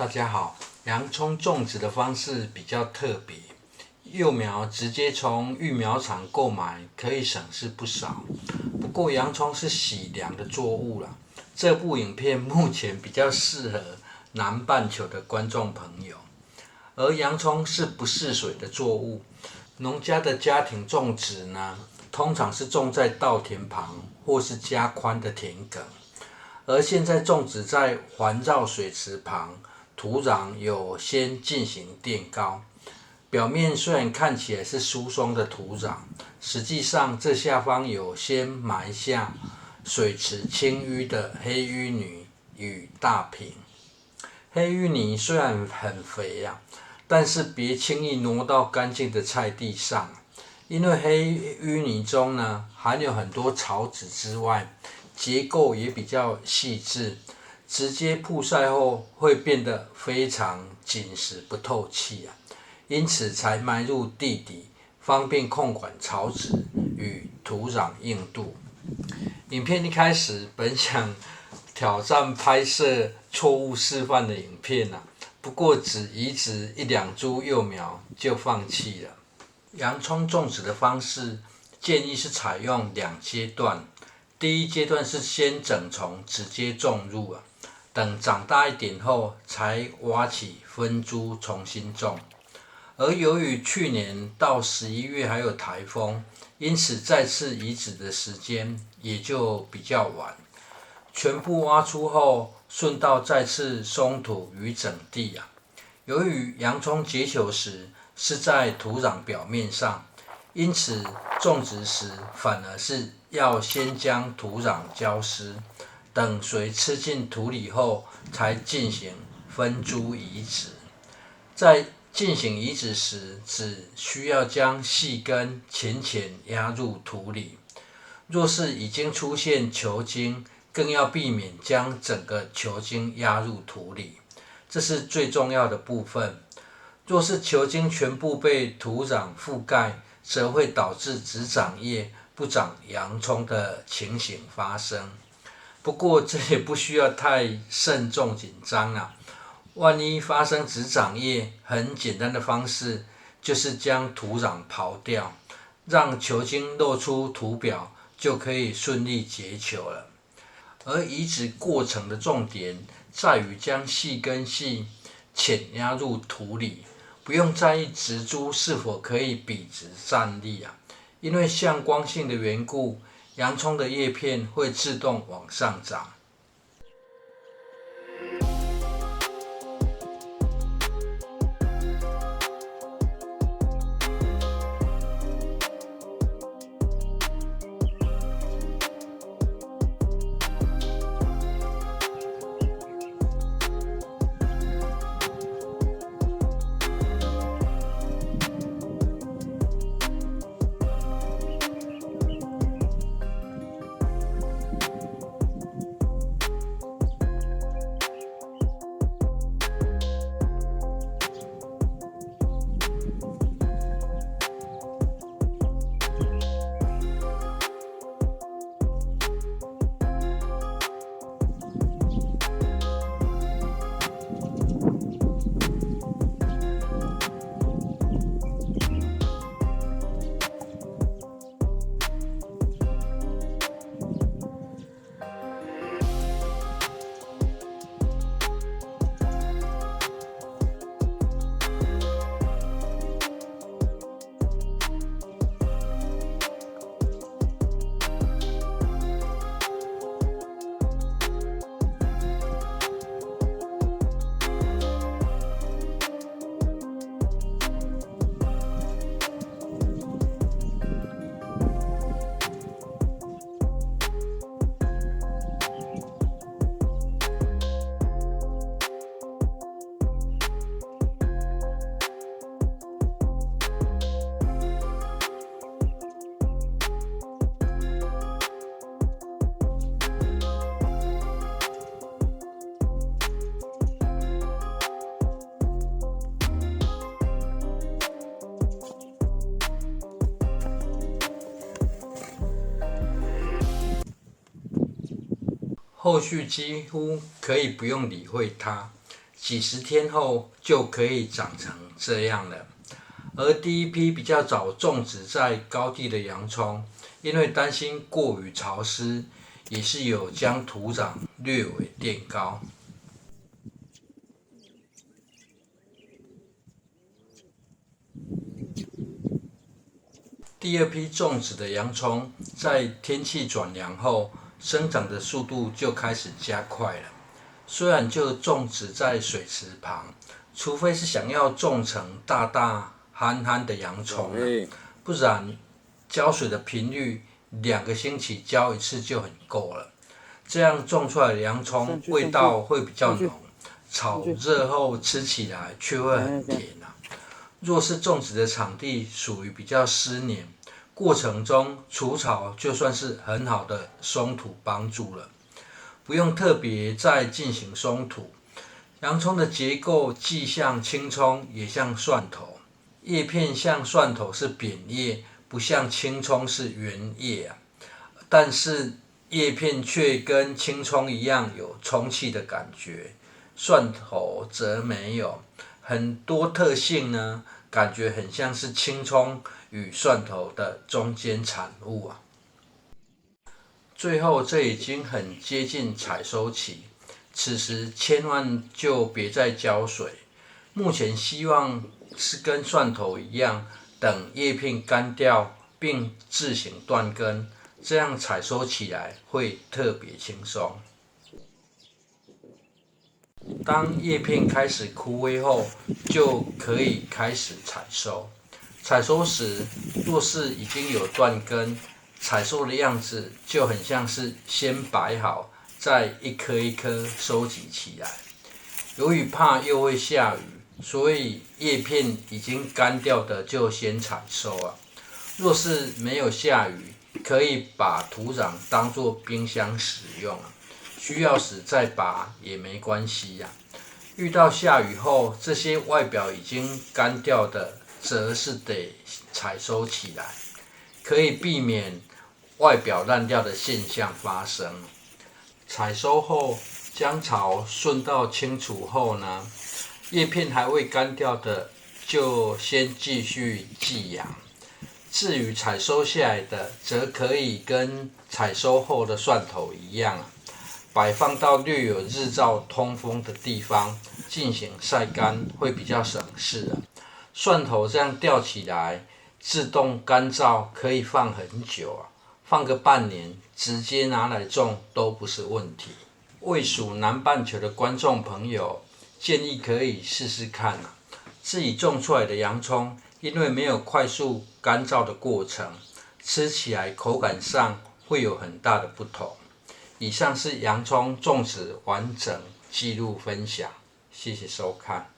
大家好，洋葱种植的方式比较特别，幼苗直接从育苗场购买，可以省事不少。不过洋葱是喜凉的作物啦，这部影片目前比较适合南半球的观众朋友。而洋葱是不嗜水的作物，农家的家庭种植呢，通常是种在稻田旁或是加宽的田埂。而现在种植在环绕水池旁，土壤有先进行垫高，表面虽然看起来是疏松的土壤，实际上这下方有先埋下水池清淤的黑淤泥与大坪。黑淤泥虽然很肥但是别轻易挪到干净的菜地上，因为黑淤泥中呢含有很多草籽之外，结构也比较细致，直接曝晒后会变得非常紧实不透气因此才埋入地底，方便控管草籽与土壤硬度。影片一开始本想挑战拍摄错误示范的影片不过只移植一两株幼苗就放弃了。洋葱种植的方式建议是采用2阶段，第一阶段是先整丛直接种入等长大一点后才挖起分株重新种。而由于去年到11月还有台风，因此再次移植的时间也就比较晚。全部挖出后，顺道再次松土与整地由于洋葱结球时是在土壤表面上，因此种植时反而是要先将土壤浇湿，等水吃进土里后才进行分株移植。在进行移植时，只需要将细根浅浅压入土里，若是已经出现球茎，更要避免将整个球茎压入土里，这是最重要的部分。若是球茎全部被土壤覆盖，则会导致只长叶不长洋葱的情形发生。不过这也不需要太慎重紧张万一发生只长叶，很简单的方式就是将土壤刨掉，让球茎露出土表，就可以顺利结球了。而移植过程的重点在于将细根系浅压入土里，不用在意植株是否可以笔直站立因为向光性的缘故，洋葱的叶片会自动往上长。后续几乎可以不用理会它，几十天后就可以长成这样了。而第一批比较早种植在高地的洋葱，因为担心过于潮湿，也是有将土壤略微垫高。第二批种植的洋葱，在天气转凉后，生长的速度就开始加快了。虽然就种植在水池旁，除非是想要种成大大憨憨的洋葱，不然浇水的频率2个星期浇一次就很够了。这样种出来的洋葱味道会比较浓，炒热后吃起来却会很甜啊。若是种植的场地属于比较湿黏，过程中除草就算是很好的松土帮助了，不用特别再进行松土。洋葱的结构既像青葱也像蒜头，叶片像蒜头是扁叶，不像青葱是圆叶啊。但是叶片却跟青葱一样有充气的感觉，蒜头则没有。很多特性呢，感觉很像是青葱与蒜头的中间产物啊。最后，这已经很接近采收期，此时千万就别再浇水。目前希望是跟蒜头一样，等叶片干掉并自行断根，这样采收起来会特别轻松。当叶片开始枯萎后，就可以开始采收。采收时，若是已经有断根，采收的样子就很像是先摆好，再一颗一颗收集起来。由于怕又会下雨，所以叶片已经干掉的就先采收啊。若是没有下雨，可以把土壤当作冰箱使用啊。需要时再拔也没关系呀。遇到下雨后，这些外表已经干掉的，则是得采收起来，可以避免外表烂掉的现象发生。采收后，将草顺道清除后呢，叶片还未干掉的，就先继续寄养。至于采收下来的，则可以跟采收后的蒜头一样，摆放到略有日照通风的地方进行晒干，会比较省事啊。蒜头这样吊起来，自动干燥，可以放很久啊，放个半年，直接拿来种都不是问题。位属南半球的观众朋友，建议可以试试看啊。自己种出来的洋葱，因为没有快速干燥的过程，吃起来口感上会有很大的不同。以上是洋葱种植完整记录分享，谢谢收看。